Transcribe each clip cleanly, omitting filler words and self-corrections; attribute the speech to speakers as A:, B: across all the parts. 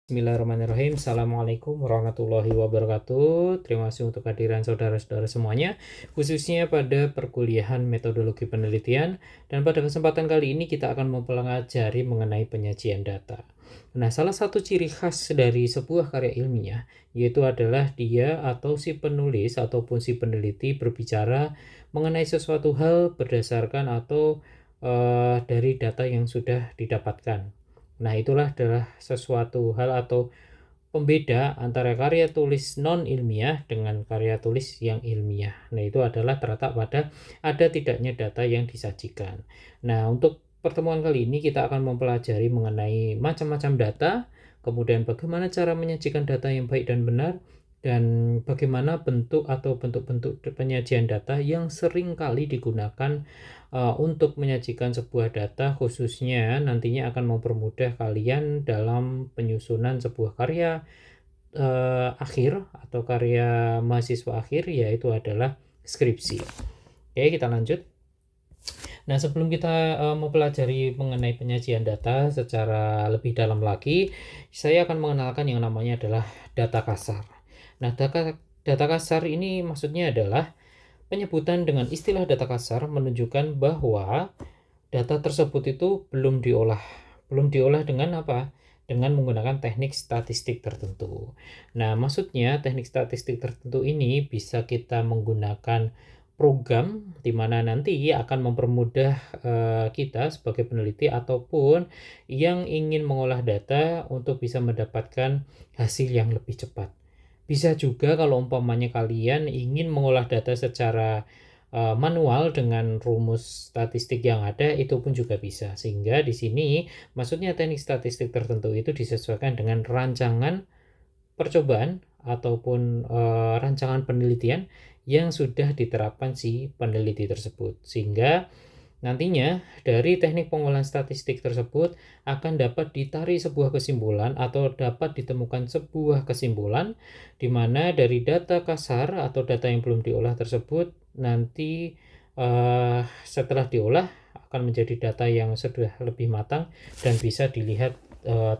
A: Bismillahirrahmanirrahim. Assalamualaikum warahmatullahi wabarakatuh. Terima kasih untuk kehadiran saudara-saudara semuanya, khususnya pada perkuliahan metodologi penelitian. Dan pada kesempatan kali ini kita akan mempelajari mengenai penyajian data. Nah, salah satu ciri khas dari sebuah karya ilmiah yaitu adalah dia atau si penulis ataupun si peneliti berbicara mengenai sesuatu hal berdasarkan atau dari data yang sudah didapatkan. Nah, itulah adalah sesuatu hal atau pembeda antara karya tulis non-ilmiah dengan karya tulis yang ilmiah. Nah, itu adalah terletak pada ada tidaknya data yang disajikan. Nah, untuk pertemuan kali ini kita akan mempelajari mengenai macam-macam data, kemudian bagaimana cara menyajikan data yang baik dan benar, dan bagaimana bentuk atau bentuk-bentuk penyajian data yang sering kali digunakan untuk menyajikan sebuah data, khususnya nantinya akan mempermudah kalian dalam penyusunan sebuah karya akhir atau karya mahasiswa akhir, yaitu adalah skripsi. Oke, kita lanjut. Nah, sebelum kita mempelajari mengenai penyajian data secara lebih dalam lagi, saya akan mengenalkan yang namanya adalah data kasar. Nah, data kasar ini maksudnya adalah penyebutan dengan istilah data kasar menunjukkan bahwa data tersebut itu belum diolah. Belum diolah dengan apa? Dengan menggunakan teknik statistik tertentu. Nah, maksudnya teknik statistik tertentu ini bisa kita menggunakan program di mana nanti akan mempermudah kita sebagai peneliti ataupun yang ingin mengolah data untuk bisa mendapatkan hasil yang lebih cepat. Bisa juga kalau umpamanya kalian ingin mengolah data secara manual dengan rumus statistik yang ada, itu pun juga bisa. Sehingga di sini maksudnya teknik statistik tertentu itu disesuaikan dengan rancangan percobaan ataupun rancangan penelitian yang sudah diterapkan si peneliti tersebut. Sehingga nantinya dari teknik pengolahan statistik tersebut akan dapat ditarik sebuah kesimpulan atau dapat ditemukan sebuah kesimpulan di mana dari data kasar atau data yang belum diolah tersebut nanti setelah diolah akan menjadi data yang sudah lebih matang dan bisa dilihat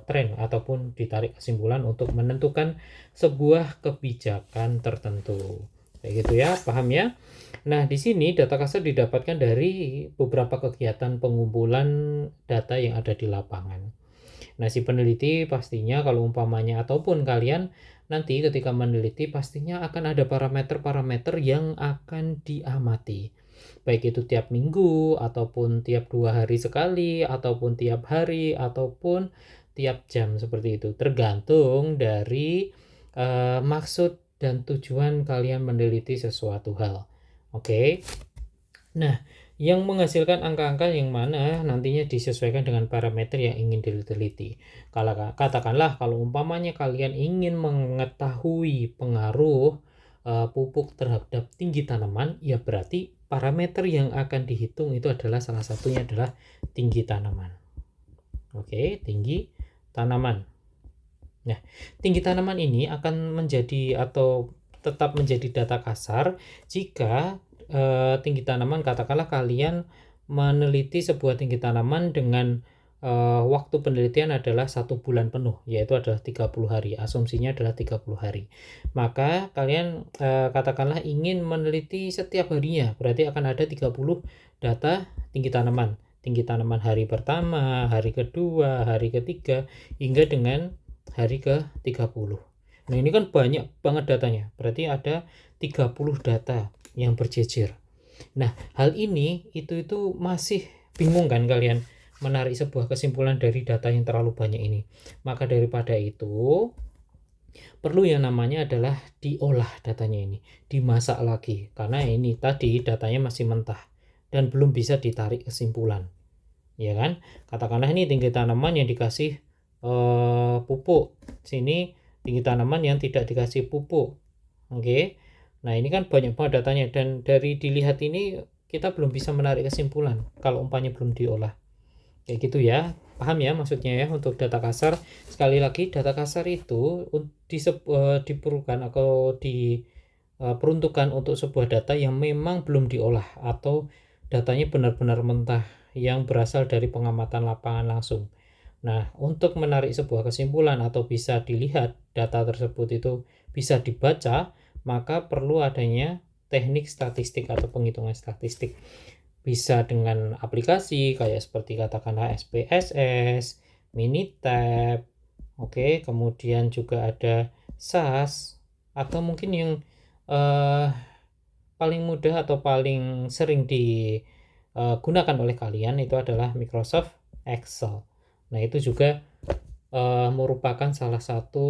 A: tren ataupun ditarik kesimpulan untuk menentukan sebuah kebijakan tertentu. Kayak gitu ya, paham ya? Nah, di sini data kasar didapatkan dari beberapa kegiatan pengumpulan data yang ada di lapangan. Nah, si peneliti pastinya kalau umpamanya ataupun kalian nanti ketika meneliti pastinya akan ada parameter-parameter yang akan diamati. Baik itu tiap minggu, ataupun tiap 2 hari sekali, ataupun tiap hari, ataupun tiap jam seperti itu. Tergantung dari maksud dan tujuan kalian meneliti sesuatu hal. Oke. Nah, yang menghasilkan angka-angka yang mana nantinya disesuaikan dengan parameter yang ingin diteliti. Kalau katakanlah kalau umpamanya kalian ingin mengetahui pengaruh pupuk terhadap tinggi tanaman, ya berarti parameter yang akan dihitung itu adalah salah satunya adalah tinggi tanaman. Oke, tinggi tanaman. Nah, tinggi tanaman ini akan menjadi atau tetap menjadi data kasar jika tinggi tanaman, katakanlah kalian meneliti sebuah tinggi tanaman dengan waktu penelitian adalah 1 bulan penuh, yaitu adalah 30 hari. Asumsinya adalah 30 hari. Maka kalian katakanlah ingin meneliti setiap harinya, berarti akan ada 30 data tinggi tanaman. Tinggi tanaman hari pertama, hari kedua, hari ketiga, hingga dengan hari ke-30. Nah, ini kan banyak banget datanya. Berarti ada 30 data yang berjejer. Nah, hal ini itu masih bingung kan kalian menarik sebuah kesimpulan dari data yang terlalu banyak ini. Maka daripada itu perlu yang namanya adalah diolah datanya ini, dimasak lagi. Karena ini tadi datanya masih mentah dan belum bisa ditarik kesimpulan. Ya kan? Katakanlah ini tinggi tanaman yang dikasih pupuk. Sini tinggi tanaman yang tidak dikasih pupuk. Oke. Nah, ini kan banyak banget datanya dan dari dilihat ini kita belum bisa menarik kesimpulan kalau umpamanya belum diolah. Kayak gitu ya. Paham ya maksudnya ya untuk data kasar. Sekali lagi data kasar itu diperlukan atau diperuntukkan untuk sebuah data yang memang belum diolah atau datanya benar-benar mentah yang berasal dari pengamatan lapangan langsung. Nah, untuk menarik sebuah kesimpulan atau bisa dilihat data tersebut itu bisa dibaca, maka perlu adanya teknik statistik atau penghitungan statistik. Bisa dengan aplikasi kayak seperti katakanlah SPSS, Minitab, oke, kemudian juga ada SAS, atau mungkin yang eh, paling mudah atau paling sering digunakan oleh kalian itu adalah Microsoft Excel. Nah, itu juga merupakan salah satu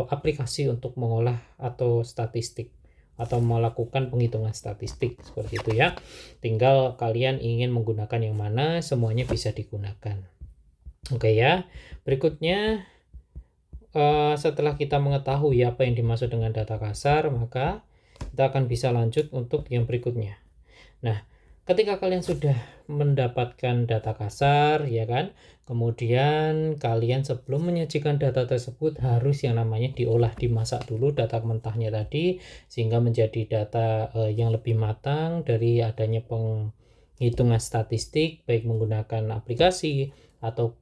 A: aplikasi untuk mengolah atau statistik atau melakukan penghitungan statistik seperti itu ya. Tinggal kalian ingin menggunakan yang mana, semuanya bisa digunakan. Oke ya. Berikutnya setelah kita mengetahui apa yang dimaksud dengan data kasar, maka kita akan bisa lanjut untuk yang berikutnya. Nah, ketika kalian sudah mendapatkan data kasar, ya kan, kemudian kalian sebelum menyajikan data tersebut harus yang namanya diolah, dimasak dulu data mentahnya tadi, sehingga menjadi data yang lebih matang dari adanya penghitungan statistik, baik menggunakan aplikasi atau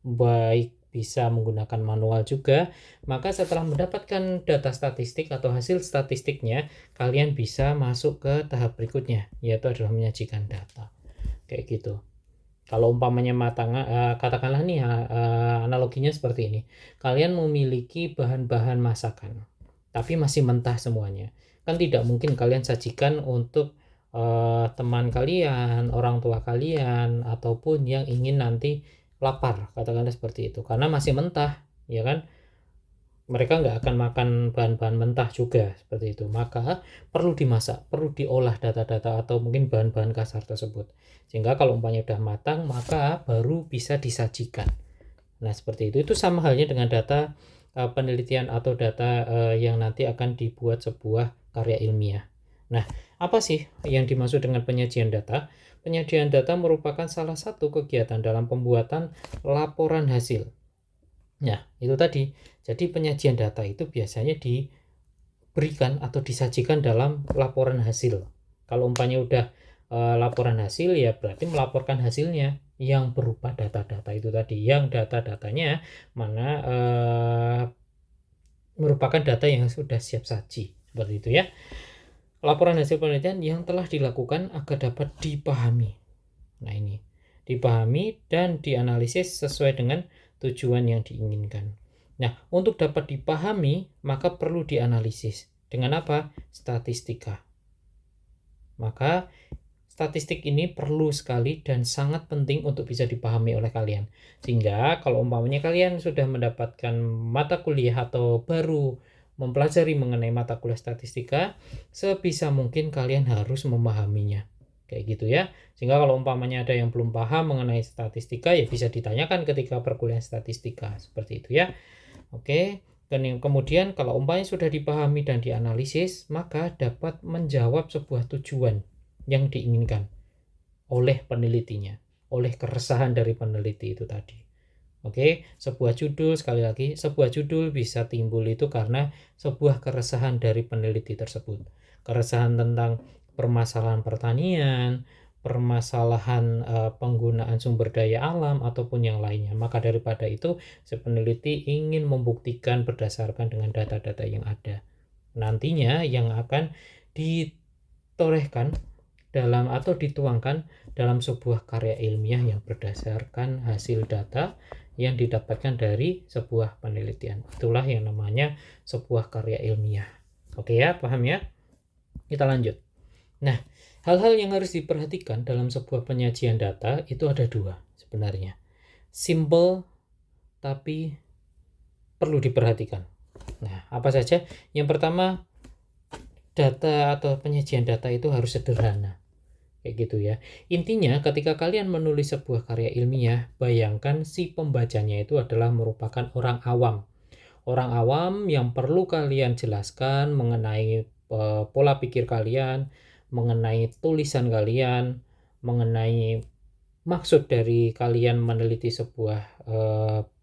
A: baik bisa menggunakan manual juga. Maka setelah mendapatkan data statistik atau hasil statistiknya, kalian bisa masuk ke tahap berikutnya, yaitu adalah menyajikan data kayak gitu. Kalau umpamanya katakanlah nih analoginya seperti ini, kalian memiliki bahan-bahan masakan tapi masih mentah semuanya, kan tidak mungkin kalian sajikan untuk teman kalian, orang tua kalian, ataupun yang ingin nanti lapar, katakanlah seperti itu, karena masih mentah, ya kan, mereka nggak akan makan bahan-bahan mentah juga seperti itu. Maka perlu dimasak, perlu diolah data-data atau mungkin bahan-bahan kasar tersebut, sehingga kalau umpamanya udah matang maka baru bisa disajikan. Nah, seperti itu sama halnya dengan data penelitian atau data yang nanti akan dibuat sebuah karya ilmiah. Nah, apa sih yang dimaksud dengan penyajian data? Penyajian data merupakan salah satu kegiatan dalam pembuatan laporan hasil. Nah, itu tadi. Jadi penyajian data itu biasanya diberikan atau disajikan dalam laporan hasil. Kalau umpamanya udah laporan hasil, ya berarti melaporkan hasilnya yang berupa data-data itu tadi. Yang data-datanya mana merupakan data yang sudah siap saji. Seperti itu ya. Laporan hasil penelitian yang telah dilakukan agar dapat dipahami. Nah, ini dipahami dan dianalisis sesuai dengan tujuan yang diinginkan. Nah, untuk dapat dipahami maka perlu dianalisis. Dengan apa? Statistika. Maka statistik ini perlu sekali dan sangat penting untuk bisa dipahami oleh kalian. Sehingga kalau umpamanya kalian sudah mendapatkan mata kuliah atau baru mempelajari mengenai mata kuliah statistika, sebisa mungkin kalian harus memahaminya. Kayak gitu ya. Sehingga kalau umpamanya ada yang belum paham mengenai statistika, ya bisa ditanyakan ketika perkuliahan statistika. Seperti itu ya. Oke. Dan yang kemudian kalau umpamanya sudah dipahami dan dianalisis, maka dapat menjawab sebuah tujuan yang diinginkan oleh penelitinya, oleh keresahan dari peneliti itu tadi. Oke, sebuah judul, sekali lagi, sebuah judul bisa timbul itu karena sebuah keresahan dari peneliti tersebut. Keresahan tentang permasalahan pertanian, permasalahan penggunaan sumber daya alam, ataupun yang lainnya. Maka daripada itu, si peneliti ingin membuktikan berdasarkan dengan data-data yang ada. Nantinya yang akan ditorehkan dalam atau dituangkan dalam sebuah karya ilmiah yang berdasarkan hasil data yang didapatkan dari sebuah penelitian. Itulah yang namanya sebuah karya ilmiah. Oke ya, paham ya? Kita lanjut. Nah, hal-hal yang harus diperhatikan dalam sebuah penyajian data itu ada dua sebenarnya. Simple tapi perlu diperhatikan. Nah, apa saja? Yang pertama, data atau penyajian data itu harus sederhana. Kayak gitu ya. Intinya ketika kalian menulis sebuah karya ilmiah, bayangkan si pembacanya itu adalah merupakan orang awam. Orang awam yang perlu kalian jelaskan mengenai pola pikir kalian, mengenai tulisan kalian, mengenai maksud dari kalian meneliti sebuah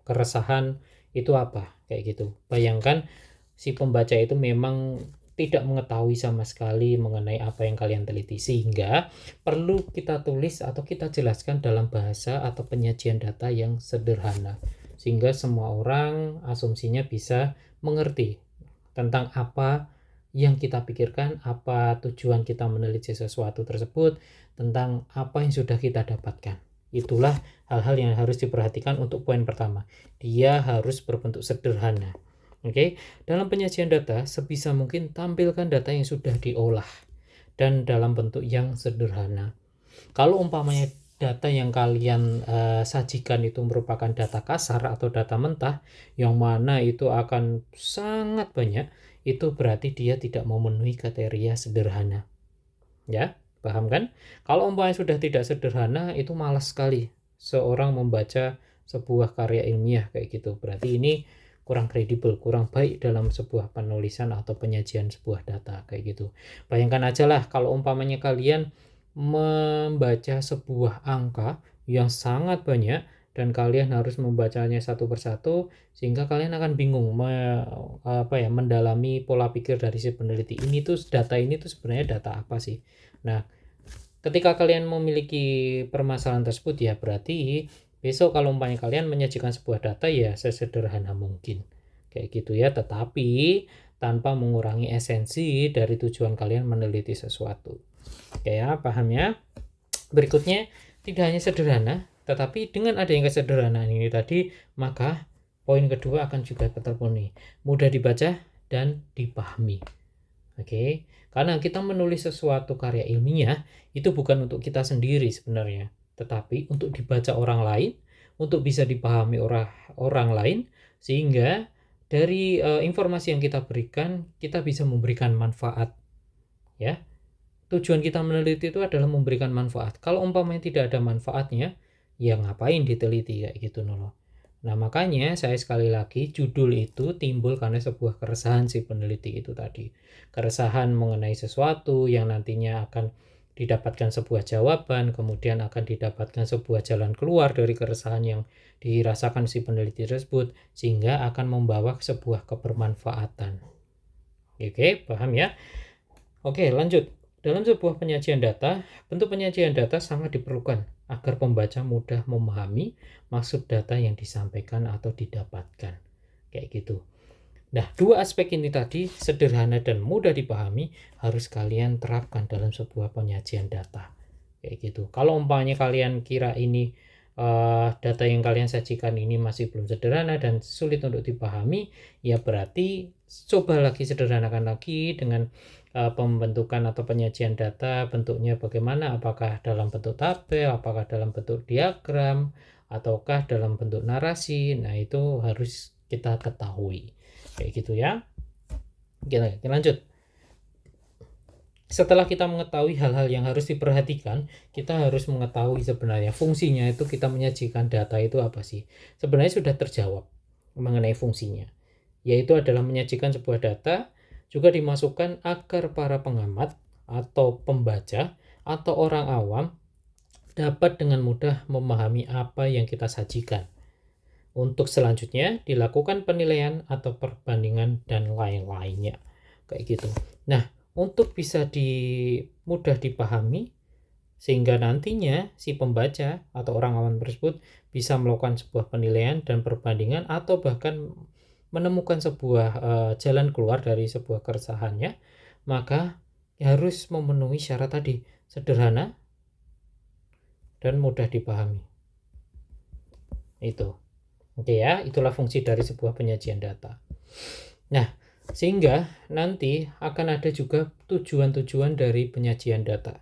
A: keresahan itu apa, kayak gitu. Bayangkan si pembaca itu memang tidak mengetahui sama sekali mengenai apa yang kalian teliti, sehingga perlu kita tulis atau kita jelaskan dalam bahasa atau penyajian data yang sederhana, sehingga semua orang asumsinya bisa mengerti tentang apa yang kita pikirkan, apa tujuan kita meneliti sesuatu tersebut, tentang apa yang sudah kita dapatkan. Itulah hal-hal yang harus diperhatikan untuk poin pertama. Dia harus berbentuk sederhana. Oke, dalam penyajian data sebisa mungkin tampilkan data yang sudah diolah dan dalam bentuk yang sederhana. Kalau umpamanya data yang kalian sajikan itu merupakan data kasar atau data mentah yang mana itu akan sangat banyak, itu berarti dia tidak memenuhi kriteria sederhana. Ya, paham kan? Kalau umpamanya sudah tidak sederhana, itu malas sekali seorang membaca sebuah karya ilmiah kayak gitu. Berarti ini kurang kredibel, kurang baik dalam sebuah penulisan atau penyajian sebuah data kayak gitu. Bayangkan aja lah kalau umpamanya kalian membaca sebuah angka yang sangat banyak dan kalian harus membacanya satu persatu, sehingga kalian akan bingung mendalami pola pikir dari si peneliti ini tuh, data ini tuh sebenarnya data apa sih. Nah, ketika kalian memiliki permasalahan tersebut, ya berarti besok kalau umpamanya kalian menyajikan sebuah data ya sesederhana mungkin kayak gitu ya, tetapi tanpa mengurangi esensi dari tujuan kalian meneliti sesuatu. Oke ya, paham ya? Berikutnya, tidak hanya sederhana, tetapi dengan adanya kesederhanaan ini tadi, maka poin kedua akan juga terpenuhi, mudah dibaca dan dipahami. Oke, karena kita menulis sesuatu karya ilmiah itu bukan untuk kita sendiri sebenarnya, tetapi untuk dibaca orang lain, untuk bisa dipahami orang lain, sehingga dari informasi yang kita berikan, kita bisa memberikan manfaat. Ya, tujuan kita meneliti itu adalah memberikan manfaat. Kalau umpamanya tidak ada manfaatnya, ya ngapain diteliti kayak gitu loh. Nah, makanya saya sekali lagi, judul itu timbul karena sebuah keresahan si peneliti itu tadi. Keresahan mengenai sesuatu yang nantinya akan didapatkan sebuah jawaban, kemudian akan didapatkan sebuah jalan keluar dari keresahan yang dirasakan si peneliti tersebut, sehingga akan membawa sebuah kebermanfaatan. Oke, paham ya? Oke, lanjut. Dalam sebuah penyajian data, bentuk penyajian data sangat diperlukan agar pembaca mudah memahami maksud data yang disampaikan atau didapatkan. Kayak gitu. Nah, dua aspek ini tadi, sederhana dan mudah dipahami, harus kalian terapkan dalam sebuah penyajian data. Kayak gitu. Kalau umpamanya kalian kira ini data yang kalian sajikan ini masih belum sederhana dan sulit untuk dipahami, ya berarti coba lagi sederhanakan lagi dengan pembentukan atau penyajian data, bentuknya bagaimana, apakah dalam bentuk tabel, apakah dalam bentuk diagram, ataukah dalam bentuk narasi. Nah, itu harus kita ketahui kayak gitu ya. Kita lanjut. Setelah kita mengetahui hal-hal yang harus diperhatikan, kita harus mengetahui sebenarnya fungsinya itu kita menyajikan data itu apa sih. Sebenarnya sudah terjawab mengenai fungsinya, yaitu adalah menyajikan sebuah data juga dimasukkan agar para pengamat atau pembaca atau orang awam dapat dengan mudah memahami apa yang kita sajikan. Untuk selanjutnya dilakukan penilaian atau perbandingan dan lain-lainnya. Kayak gitu. Nah, untuk bisa mudah dipahami, sehingga nantinya si pembaca atau orang awam tersebut bisa melakukan sebuah penilaian dan perbandingan atau bahkan menemukan sebuah jalan keluar dari sebuah keresahannya, maka harus memenuhi syarat tadi, sederhana dan mudah dipahami. Itu. Oke ya, itulah fungsi dari sebuah penyajian data. Nah, sehingga nanti akan ada juga tujuan-tujuan dari penyajian data.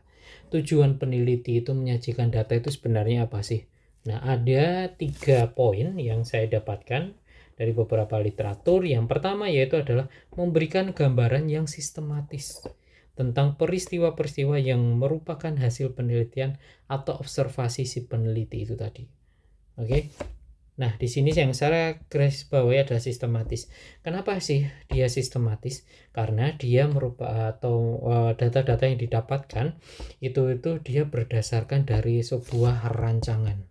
A: Tujuan peneliti itu menyajikan data itu sebenarnya apa sih? Nah, ada 3 poin yang saya dapatkan dari beberapa literatur. Yang pertama yaitu adalah memberikan gambaran yang sistematis tentang peristiwa-peristiwa yang merupakan hasil penelitian atau observasi si peneliti itu tadi. Oke. Nah, di sini yang saya garis bawahi adalah sistematis. Kenapa sih dia sistematis? Karena dia merupakan atau data-data yang didapatkan itu dia berdasarkan dari sebuah rancangan.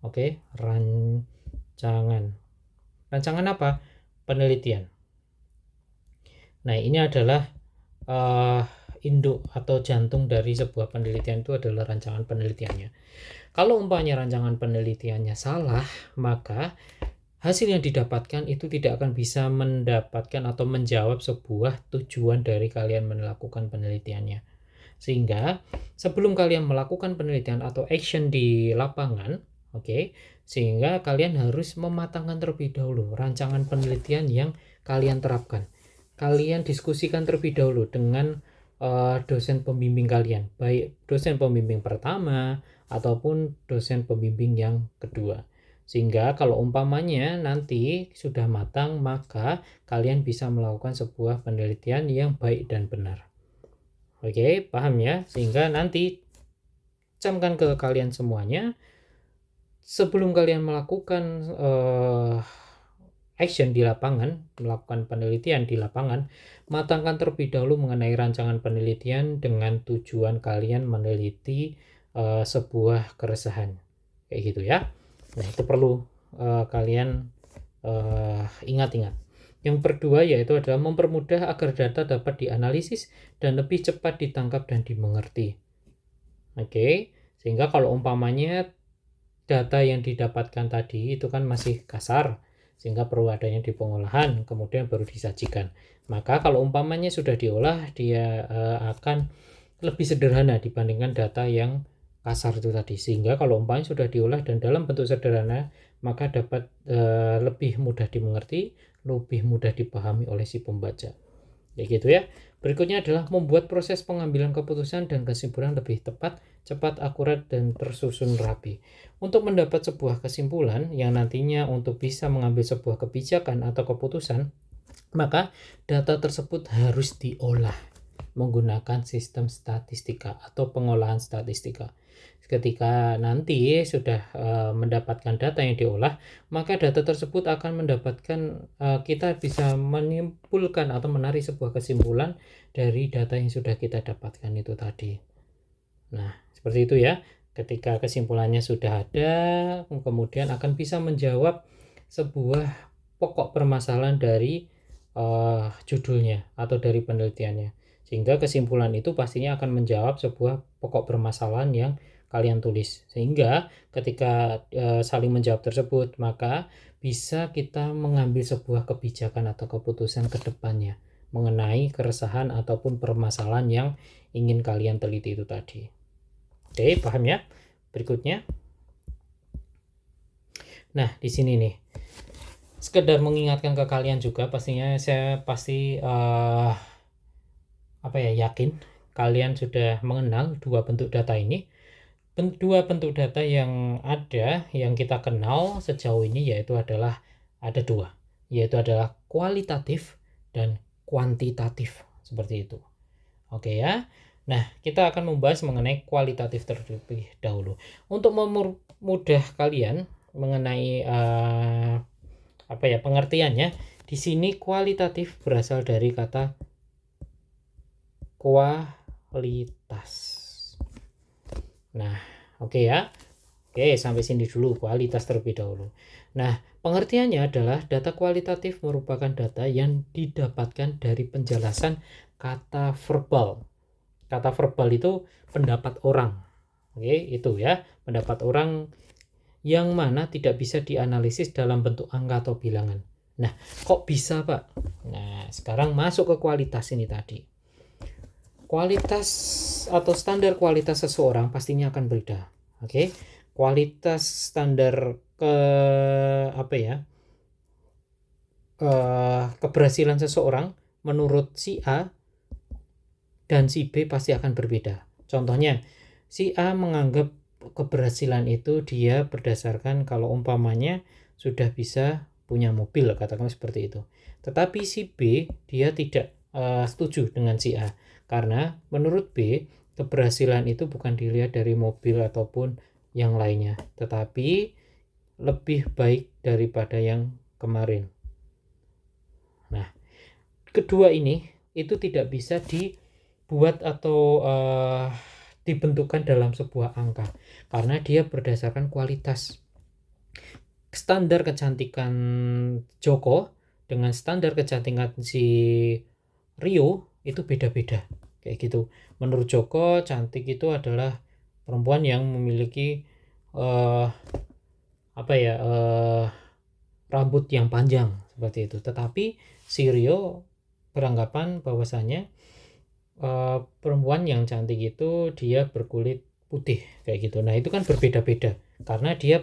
A: Oke, rancangan. Rancangan apa? Penelitian. Nah, ini adalah induk atau jantung dari sebuah penelitian itu adalah rancangan penelitiannya. Kalau umpamanya rancangan penelitiannya salah, maka hasil yang didapatkan itu tidak akan bisa mendapatkan atau menjawab sebuah tujuan dari kalian melakukan penelitiannya. Sehingga sebelum kalian melakukan penelitian atau action di lapangan, sehingga kalian harus mematangkan terlebih dahulu rancangan penelitian yang kalian terapkan. Kalian diskusikan terlebih dahulu dengan dosen pembimbing kalian, baik dosen pembimbing pertama ataupun dosen pembimbing yang kedua. Sehingga kalau umpamanya nanti sudah matang, maka kalian bisa melakukan sebuah penelitian yang baik dan benar. Oke, paham ya? Sehingga nanti camkan ke kalian semuanya, sebelum kalian melakukan action di lapangan, melakukan penelitian di lapangan, matangkan terlebih dahulu mengenai rancangan penelitian dengan tujuan kalian meneliti sebuah keresahan. Kayak gitu ya. Nah, itu perlu kalian ingat-ingat. Yang kedua yaitu adalah mempermudah agar data dapat dianalisis dan lebih cepat ditangkap dan dimengerti. Sehingga kalau umpamanya data yang didapatkan tadi itu kan masih kasar, sehingga perlu adanya di pengolahan, kemudian baru disajikan. Maka kalau umpamanya sudah diolah, dia akan lebih sederhana dibandingkan data yang kasar itu tadi. Sehingga kalau umpamanya sudah diolah dan dalam bentuk sederhana, maka dapat lebih mudah dimengerti, lebih mudah dipahami oleh si pembaca. Kayak gitu ya. Berikutnya adalah membuat proses pengambilan keputusan dan kesimpulan lebih tepat, cepat, akurat, dan tersusun rapi. Untuk mendapat sebuah kesimpulan yang nantinya untuk bisa mengambil sebuah kebijakan atau keputusan, maka data tersebut harus diolah menggunakan sistem statistika atau pengolahan statistika. Ketika nanti sudah mendapatkan data yang diolah, maka data tersebut akan mendapatkan kita bisa menyimpulkan atau menarik sebuah kesimpulan dari data yang sudah kita dapatkan itu tadi. Nah, seperti itu ya. Ketika kesimpulannya sudah ada, kemudian akan bisa menjawab sebuah pokok permasalahan dari judulnya atau dari penelitiannya. Sehingga kesimpulan itu pastinya akan menjawab sebuah pokok permasalahan yang kalian tulis. Sehingga ketika saling menjawab tersebut, maka bisa kita mengambil sebuah kebijakan atau keputusan ke depannya mengenai keresahan ataupun permasalahan yang ingin kalian teliti itu tadi. Oke, paham ya? Berikutnya. Nah, di sini nih. Sekedar mengingatkan ke kalian juga, pastinya saya pasti yakin kalian sudah mengenal dua bentuk data ini. Dua bentuk data yang ada yang kita kenal sejauh ini yaitu adalah ada dua, yaitu adalah kualitatif dan kuantitatif, seperti itu. Oke ya. Nah, kita akan membahas mengenai kualitatif terlebih dahulu. Untuk mempermudah kalian mengenai pengertiannya, di sini kualitatif berasal dari kata kualitas. Nah, oke ya. Oke, sampai sini dulu kualitas terlebih dahulu. Nah, pengertiannya adalah data kualitatif merupakan data yang didapatkan dari penjelasan kata verbal. Kata verbal itu pendapat orang. Oke, itu ya, pendapat orang yang mana tidak bisa dianalisis dalam bentuk angka atau bilangan. Nah, kok bisa, Pak? Nah, sekarang masuk ke kualitas ini tadi. Kualitas atau standar kualitas seseorang pastinya akan berbeda. Oke. Kualitas standar keberhasilan seseorang menurut si A dan si B pasti akan berbeda. Contohnya, si A menganggap keberhasilan itu dia berdasarkan kalau umpamanya sudah bisa punya mobil, katakan seperti itu. Tetapi si B dia tidak setuju dengan si A, karena menurut B keberhasilan itu bukan dilihat dari mobil ataupun yang lainnya, tetapi lebih baik daripada yang kemarin. Nah, kedua ini itu tidak bisa dibuat atau dibentukkan dalam sebuah angka, karena dia berdasarkan kualitas. Standar kecantikan Joko dengan standar kecantikan si Rio itu beda-beda kayak gitu. Menurut Joko, cantik itu adalah perempuan yang memiliki uh, rambut yang panjang seperti itu. Tetapi si Rio beranggapan bahwasanya perempuan yang cantik itu dia berkulit putih kayak gitu. Nah, itu kan berbeda-beda karena dia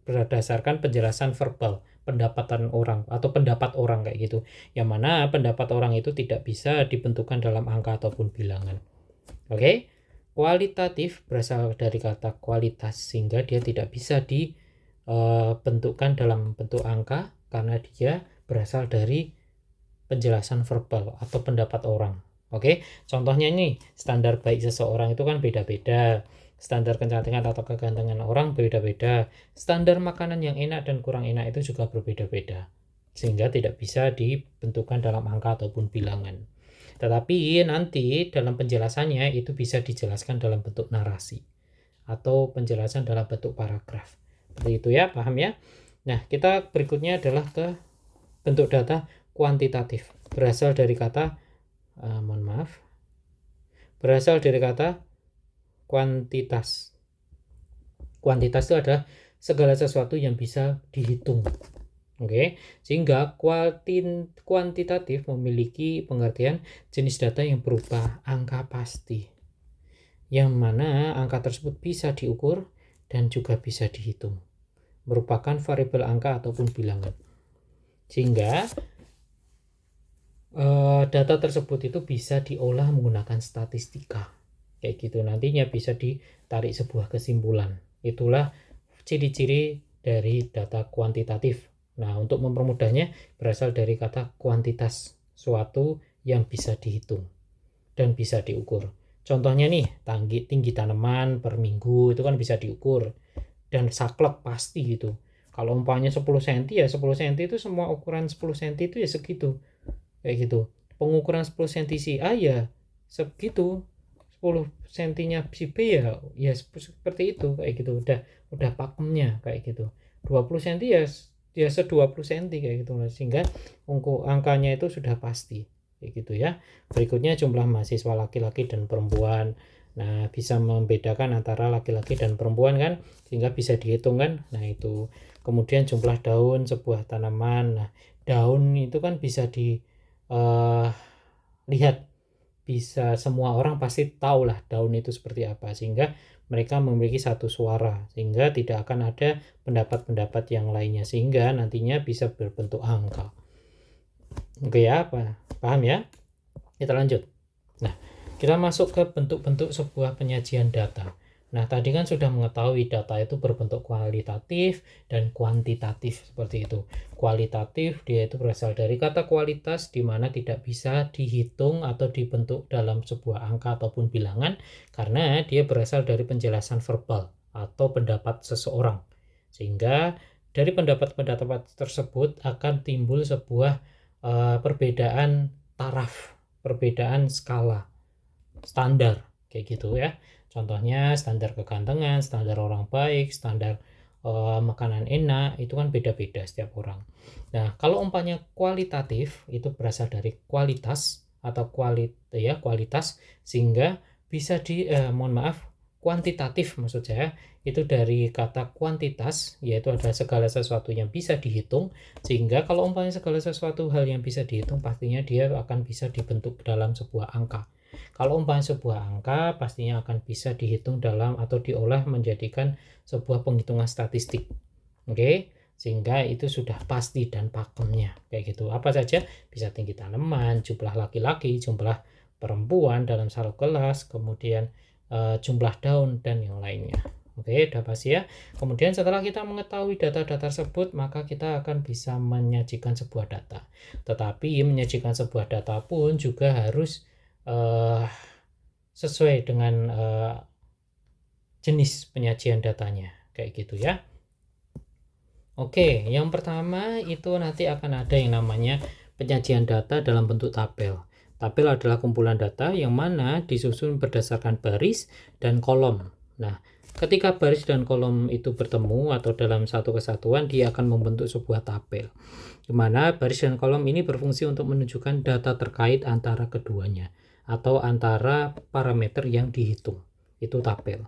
A: berdasarkan penjelasan verbal, pendapatan orang atau pendapat orang kayak gitu. Yang mana pendapat orang itu tidak bisa dibentukkan dalam angka ataupun bilangan. Oke. Kualitatif berasal dari kata kualitas sehingga dia tidak bisa dibentukkan dalam bentuk angka karena dia berasal dari penjelasan verbal atau pendapat orang. Oke, contohnya ini standar baik seseorang itu kan beda-beda. Standar kecantikan atau kegantengan orang beda-beda. Standar makanan yang enak dan kurang enak itu juga berbeda-beda. Sehingga tidak bisa dibentukkan dalam angka ataupun bilangan. Tetapi nanti dalam penjelasannya itu bisa dijelaskan dalam bentuk narasi atau penjelasan dalam bentuk paragraf. Seperti itu ya, paham ya? Nah, kita berikutnya adalah ke bentuk data kuantitatif. Berasal dari kata berasal dari kata kuantitas. Kuantitas itu adalah segala sesuatu yang bisa dihitung. Oke, sehingga kuantitatif memiliki pengertian jenis data yang berupa angka pasti, yang mana angka tersebut bisa diukur dan juga bisa dihitung, merupakan variabel angka ataupun bilangan. Sehingga data tersebut itu bisa diolah menggunakan statistika kayak gitu, nantinya bisa ditarik sebuah kesimpulan. Itulah ciri-ciri dari data kuantitatif. Nah, untuk mempermudahnya berasal dari kata kuantitas, suatu yang bisa dihitung dan bisa diukur. Contohnya nih, tinggi tanaman per minggu itu kan bisa diukur, dan saklek pasti gitu. Kalau umpamanya 10 cm ya 10 cm itu semua ukuran 10 cm itu ya segitu kayak gitu. Pengukuran 10 cm si A ya segitu, 10 cm-nya si B ya seperti itu kayak gitu. Udah pakemnya kayak gitu. 20 cm ya 20 cm kayak gitu, sehingga angkanya itu sudah pasti kayak gitu ya. Berikutnya jumlah mahasiswa laki-laki dan perempuan. Nah, bisa membedakan antara laki-laki dan perempuan kan, sehingga bisa dihitung kan. Nah, itu. Kemudian jumlah daun sebuah tanaman. Nah, daun itu kan bisa lihat, bisa semua orang pasti tahu lah daun itu seperti apa, sehingga mereka memiliki satu suara, sehingga tidak akan ada pendapat-pendapat yang lainnya, sehingga nantinya bisa berbentuk angka. Oke ya, paham ya? Kita lanjut. Nah, kita masuk ke bentuk-bentuk sebuah penyajian data. Nah, tadi kan sudah mengetahui data itu berbentuk kualitatif dan kuantitatif seperti itu. Kualitatif dia itu berasal dari kata kualitas, di mana tidak bisa dihitung atau dibentuk dalam sebuah angka ataupun bilangan karena dia berasal dari penjelasan verbal atau pendapat seseorang. Sehingga dari pendapat-pendapat tersebut akan timbul sebuah perbedaan taraf, perbedaan skala, standar kayak gitu ya. Contohnya standar kegantengan, standar orang baik, standar makanan enak, itu kan beda-beda setiap orang. Nah, kalau umpamanya kualitatif itu berasal dari kualitas atau kualitas, sehingga bisa kuantitatif maksud saya itu dari kata kuantitas, yaitu adalah segala sesuatu yang bisa dihitung, sehingga kalau umpamanya segala sesuatu hal yang bisa dihitung pastinya dia akan bisa dibentuk dalam sebuah angka. Kalau umpamanya sebuah angka pastinya akan bisa dihitung dalam atau diolah menjadikan sebuah penghitungan statistik. Oke, sehingga itu sudah pasti dan pakemnya kayak gitu. Apa saja bisa tinggi tanaman, jumlah laki-laki, jumlah perempuan dalam satu kelas, kemudian jumlah daun dan yang lainnya. Oke, udah pasti ya. Kemudian setelah kita mengetahui data-data tersebut, maka kita akan bisa menyajikan sebuah data. Tetapi menyajikan sebuah data pun juga harus sesuai dengan jenis penyajian datanya kayak gitu ya. Oke, yang pertama itu nanti akan ada yang namanya penyajian data dalam bentuk tabel. Tabel adalah kumpulan data yang mana disusun berdasarkan baris dan kolom. Nah, Ketika baris dan kolom itu bertemu atau dalam satu kesatuan, dia akan membentuk sebuah tabel, di mana baris dan kolom ini berfungsi untuk menunjukkan data terkait antara keduanya atau antara parameter yang dihitung. Itu tabel.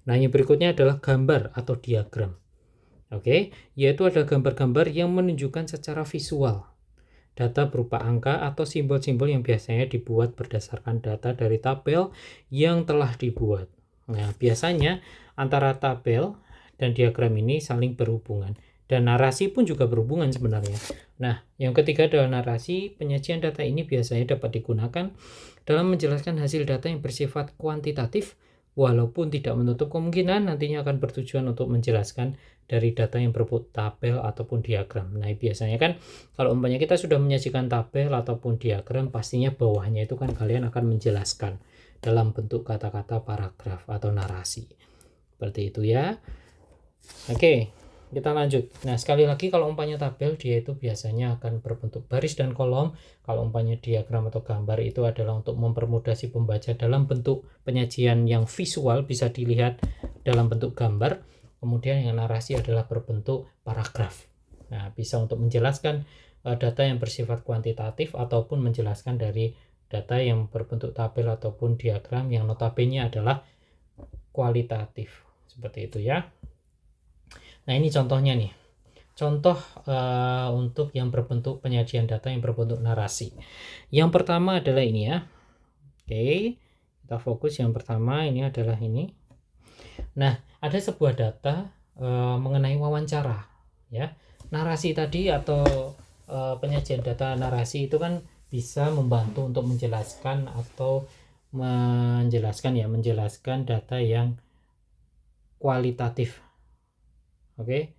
A: Nah, yang berikutnya adalah gambar atau diagram. Oke, yaitu ada gambar-gambar yang menunjukkan secara visual data berupa angka atau simbol-simbol yang biasanya dibuat berdasarkan data dari tabel yang telah dibuat. Nah, biasanya antara tabel dan diagram ini saling berhubungan. Dan narasi pun juga berhubungan sebenarnya. Nah, yang ketiga adalah narasi. Penyajian data ini biasanya dapat digunakan dalam menjelaskan hasil data yang bersifat kuantitatif, walaupun tidak menutup kemungkinan nantinya akan bertujuan untuk menjelaskan dari data yang berupa tabel ataupun diagram. Nah, biasanya kan kalau umpamanya kita sudah menyajikan tabel ataupun diagram, pastinya bawahnya itu kan kalian akan menjelaskan dalam bentuk kata-kata paragraf atau narasi. Seperti itu ya. Oke, kita lanjut. Nah, sekali lagi kalau umpamanya tabel, dia itu biasanya akan berbentuk baris dan kolom. Kalau umpamanya diagram atau gambar itu adalah untuk mempermudah si pembaca dalam bentuk penyajian yang visual, bisa dilihat dalam bentuk gambar. Kemudian yang narasi adalah berbentuk paragraf. Nah, bisa untuk menjelaskan data yang bersifat kuantitatif ataupun menjelaskan dari data yang berbentuk tabel ataupun diagram yang notabene adalah kualitatif. Seperti itu ya. Nah, ini contohnya nih. Contoh untuk yang berbentuk penyajian data yang berbentuk narasi. Yang pertama adalah ini ya. Oke, kita fokus yang pertama, ini adalah ini. Nah, ada sebuah data mengenai wawancara ya. Narasi tadi atau penyajian data narasi itu kan bisa membantu untuk menjelaskan atau menjelaskan data yang kualitatif. Oke,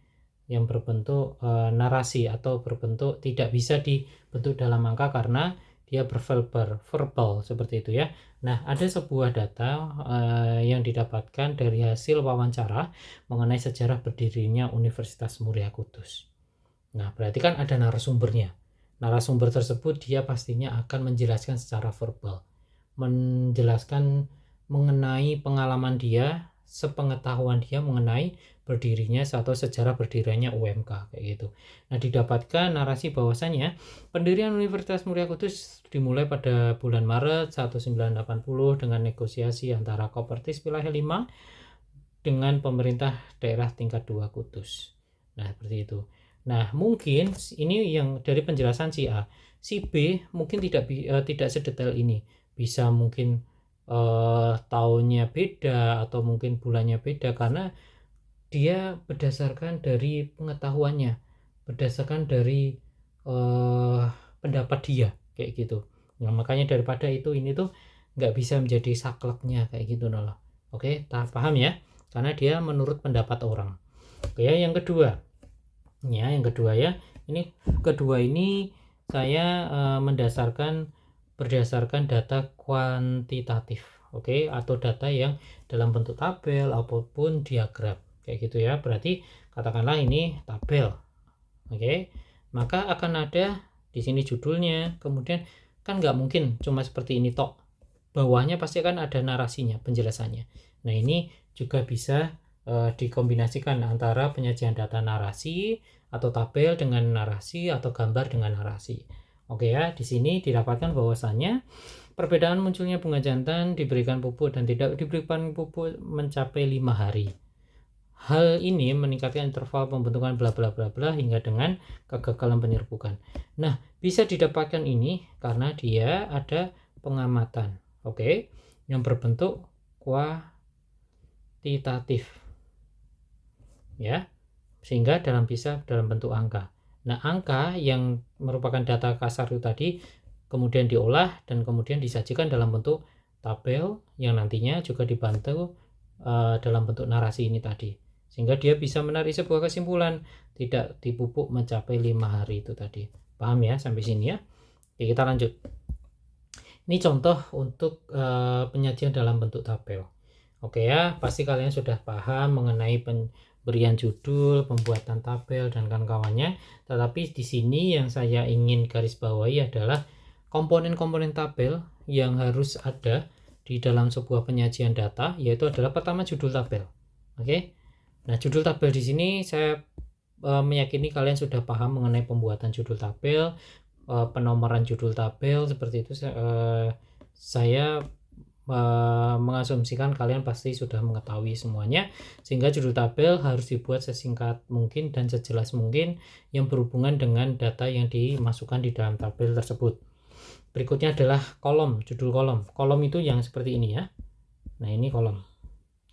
A: yang berbentuk narasi atau berbentuk tidak bisa dibentuk dalam angka karena dia verbal seperti itu ya. Nah, ada sebuah data yang didapatkan dari hasil wawancara mengenai sejarah berdirinya Universitas Muria Kudus. Nah, berarti kan ada narasumbernya. Narasumber tersebut dia pastinya akan menjelaskan secara verbal, menjelaskan mengenai pengalaman dia, sepengetahuan dia mengenai berdirinya atau sejarah berdirinya UMK kayak gitu. Nah, didapatkan narasi bahwasannya pendirian Universitas Muria Kudus dimulai pada bulan Maret 1980 dengan negosiasi antara Kopertis Wilayah 5 dengan pemerintah daerah tingkat 2 Kudus. Nah, seperti itu. Nah, mungkin ini yang dari penjelasan si A. Si B mungkin tidak sedetail ini. Bisa mungkin tahunnya beda atau mungkin bulannya beda karena dia berdasarkan dari pengetahuannya, berdasarkan dari pendapat dia kayak gitu. Nah, makanya daripada ini tuh nggak bisa menjadi sakleknya kayak gitu loh. Oke, paham ya? Karena dia menurut pendapat orang. Oke, yang kedua ya, ini kedua ini saya berdasarkan data kuantitatif, oke, atau data yang dalam bentuk tabel ataupun diagram kayak gitu ya. Berarti katakanlah ini tabel, oke, maka akan ada di sini judulnya, kemudian kan nggak mungkin cuma seperti ini tok, bawahnya pasti kan ada narasinya, penjelasannya. Nah, ini juga bisa dikombinasikan antara penyajian data narasi atau tabel dengan narasi atau gambar dengan narasi. Oke ya, di sini didapatkan bahwasannya perbedaan munculnya bunga jantan diberikan pupuk dan tidak diberikan pupuk mencapai 5 hari. Hal ini meningkatkan interval pembentukan bla bla bla bla hingga dengan kegagalan penyerbukan. Nah, bisa didapatkan ini karena dia ada pengamatan, oke, yang berbentuk kuantitatif. Ya, sehingga bisa dalam bentuk angka. Nah, angka yang merupakan data kasar itu tadi kemudian diolah dan kemudian disajikan dalam bentuk tabel yang nantinya juga dibantu dalam bentuk narasi ini tadi, sehingga dia bisa menarik sebuah kesimpulan tidak dipupuk mencapai 5 hari itu tadi. Paham ya sampai sini ya? Oke, kita lanjut. Ini contoh untuk penyajian dalam bentuk tabel. Oke ya, pasti kalian sudah paham mengenai pemberian judul, pembuatan tabel dan kawan-kawannya. Tetapi di sini yang saya ingin garis bawahi adalah komponen-komponen tabel yang harus ada di dalam sebuah penyajian data, yaitu adalah pertama judul tabel. Oke. Nah, judul tabel di sini saya meyakini kalian sudah paham mengenai pembuatan judul tabel, penomoran judul tabel seperti itu. Saya mengasumsikan kalian pasti sudah mengetahui semuanya, sehingga judul tabel harus dibuat sesingkat mungkin dan sejelas mungkin yang berhubungan dengan data yang dimasukkan di dalam tabel tersebut. Berikutnya adalah kolom, judul kolom. Kolom itu yang seperti ini ya. Nah, ini kolom.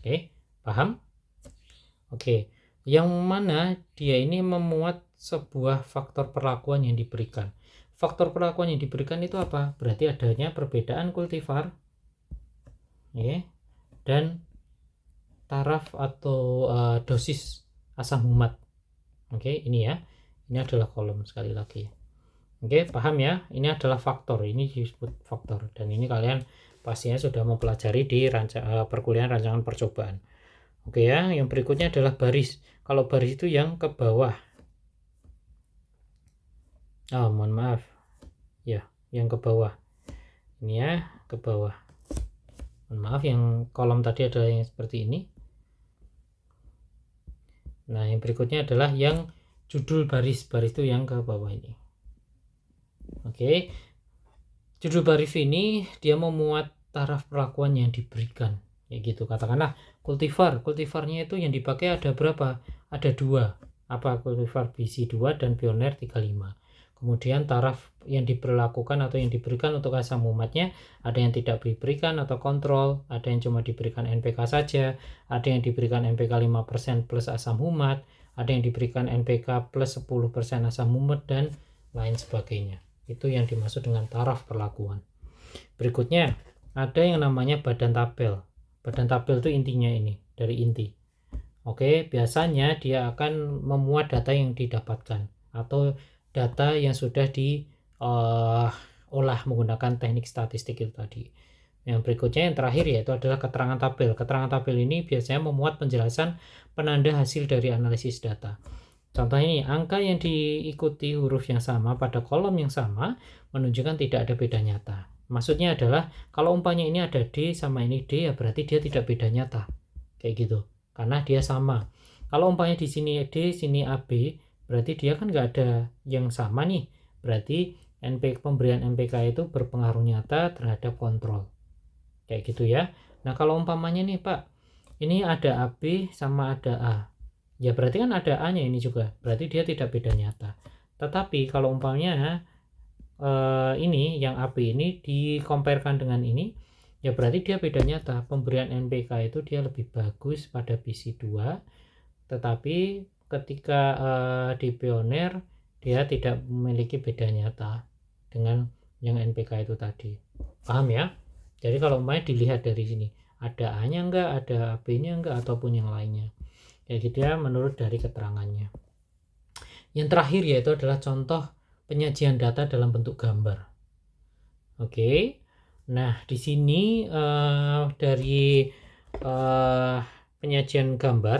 A: Oke, paham? Oke, yang mana dia ini memuat sebuah faktor perlakuan yang diberikan. Faktor perlakuan yang diberikan itu apa? Berarti adanya perbedaan kultivar dan taraf atau dosis asam humat. Oke, ini ya. Ini adalah kolom sekali lagi. Oke, paham ya? Ini adalah faktor. Ini disebut faktor. Dan ini kalian pastinya sudah mempelajari di perkuliahan rancangan percobaan. Oke ya, yang berikutnya adalah baris. Kalau baris itu yang ke bawah. Mohon maaf. Ya, yang ke bawah. Ini ya, ke bawah. Mohon maaf, yang kolom tadi adalah yang seperti ini. Nah, yang berikutnya adalah yang judul baris. Baris itu yang ke bawah ini. Oke. Judul baris ini dia memuat taraf perlakuan yang diberikan. Ya gitu, katakanlah kultivarnya itu yang dipakai ada berapa? Ada 2. Apa? Kultivar BC2 dan Pioneer 35. Kemudian taraf yang diberlakukan atau yang diberikan untuk asam humatnya ada yang tidak diberikan atau kontrol, ada yang cuma diberikan NPK saja, ada yang diberikan NPK 5% plus asam humat, ada yang diberikan NPK plus 10% asam humat, dan lain sebagainya. Itu yang dimaksud dengan taraf perlakuan. Berikutnya ada yang namanya badan tabel. Badan tabel itu intinya ini, dari inti. Oke, biasanya dia akan memuat data yang didapatkan atau data yang sudah diolah menggunakan teknik statistik itu tadi. Yang berikutnya yang terakhir yaitu adalah keterangan tabel. Keterangan tabel ini biasanya memuat penjelasan penanda hasil dari analisis data. Contoh ini, angka yang diikuti huruf yang sama pada kolom yang sama menunjukkan tidak ada beda nyata. Maksudnya adalah kalau umpamanya ini ada D sama ini D, ya berarti dia tidak beda nyata. Kayak gitu. Karena dia sama. Kalau umpamanya di sini D, sini AB, berarti dia kan nggak ada yang sama nih. Berarti pemberian NPK itu berpengaruh nyata terhadap kontrol. Kayak gitu ya. Nah, kalau umpamanya nih Pak, ini ada AB sama ada A. Ya berarti kan ada A-nya ini juga. Berarti dia tidak beda nyata. Tetapi kalau umpamanya ini yang AB ini dikomparekan dengan ini, ya berarti dia beda nyata. Pemberian NPK itu dia lebih bagus pada BC2, tetapi ketika di Pioneer dia tidak memiliki beda nyata dengan yang NPK itu tadi. Paham ya? Jadi kalau umpamanya dilihat dari sini, ada A-nya enggak, ada AB-nya enggak, ataupun yang lainnya. Kayak gitu ya menurut dari keterangannya. Yang terakhir yaitu adalah contoh penyajian data dalam bentuk gambar. Oke. Nah, di sini dari penyajian gambar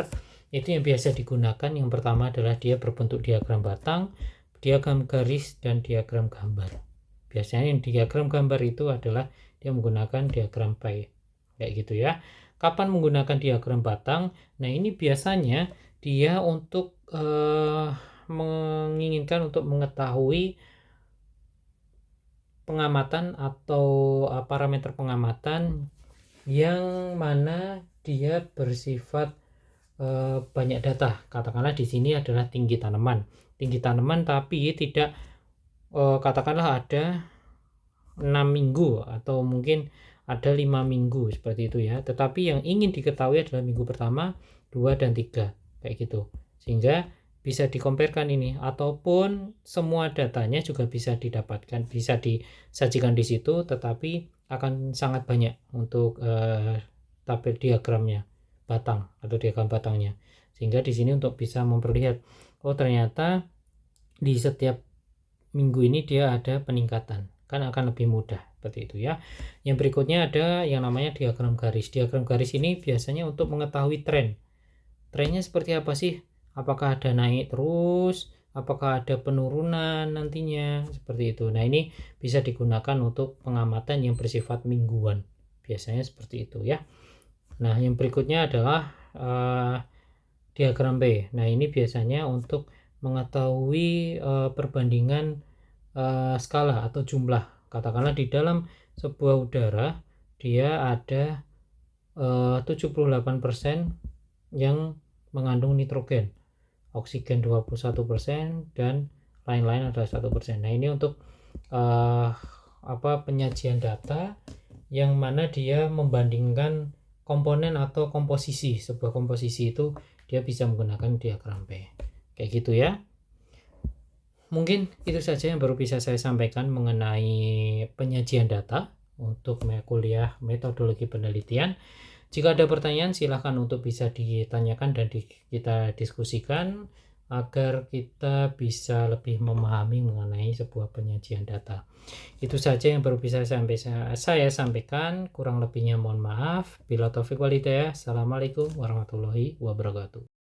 A: itu yang biasa digunakan yang pertama adalah dia berbentuk diagram batang, diagram garis, dan diagram gambar. Biasanya yang diagram gambar itu adalah dia menggunakan diagram pie. Kayak gitu ya. Kapan menggunakan diagram batang? Nah, ini biasanya dia untuk menginginkan untuk mengetahui pengamatan atau parameter pengamatan yang mana dia bersifat banyak data. Katakanlah di sini adalah tinggi tanaman tapi tidak katakanlah ada 6 minggu atau mungkin ada 5 minggu seperti itu ya. Tetapi yang ingin diketahui adalah minggu pertama, 2 dan 3 kayak gitu. Sehingga bisa dikomparekan ini, ataupun semua datanya juga bisa didapatkan, bisa disajikan di situ, tetapi akan sangat banyak untuk tabel diagramnya batang atau diagram batangnya. Sehingga di sini untuk bisa memperlihat, oh ternyata di setiap minggu ini dia ada peningkatan, kan akan lebih mudah seperti itu ya. Yang berikutnya ada yang namanya diagram garis. Diagram garis ini biasanya untuk mengetahui trennya seperti apa sih, apakah ada naik terus, apakah ada penurunan nantinya, seperti itu. Nah, ini bisa digunakan untuk pengamatan yang bersifat mingguan, biasanya seperti itu ya. Nah, yang berikutnya adalah diagram P. Nah, ini biasanya untuk mengetahui perbandingan skala atau jumlah. Katakanlah di dalam sebuah udara dia ada 78% yang mengandung nitrogen, oksigen 21%, dan lain-lain ada 1%. Nah, ini untuk penyajian data yang mana dia membandingkan komponen atau komposisi. Sebuah komposisi itu dia bisa menggunakan diagram P. Kayak gitu ya. Mungkin itu saja yang baru bisa saya sampaikan mengenai penyajian data untuk kuliah metodologi penelitian. Jika ada pertanyaan silahkan untuk bisa ditanyakan dan kita diskusikan agar kita bisa lebih memahami mengenai sebuah penyajian data. Itu saja yang baru bisa saya sampaikan, kurang lebihnya mohon maaf. Bila taufik wal hidayah. Assalamualaikum warahmatullahi wabarakatuh.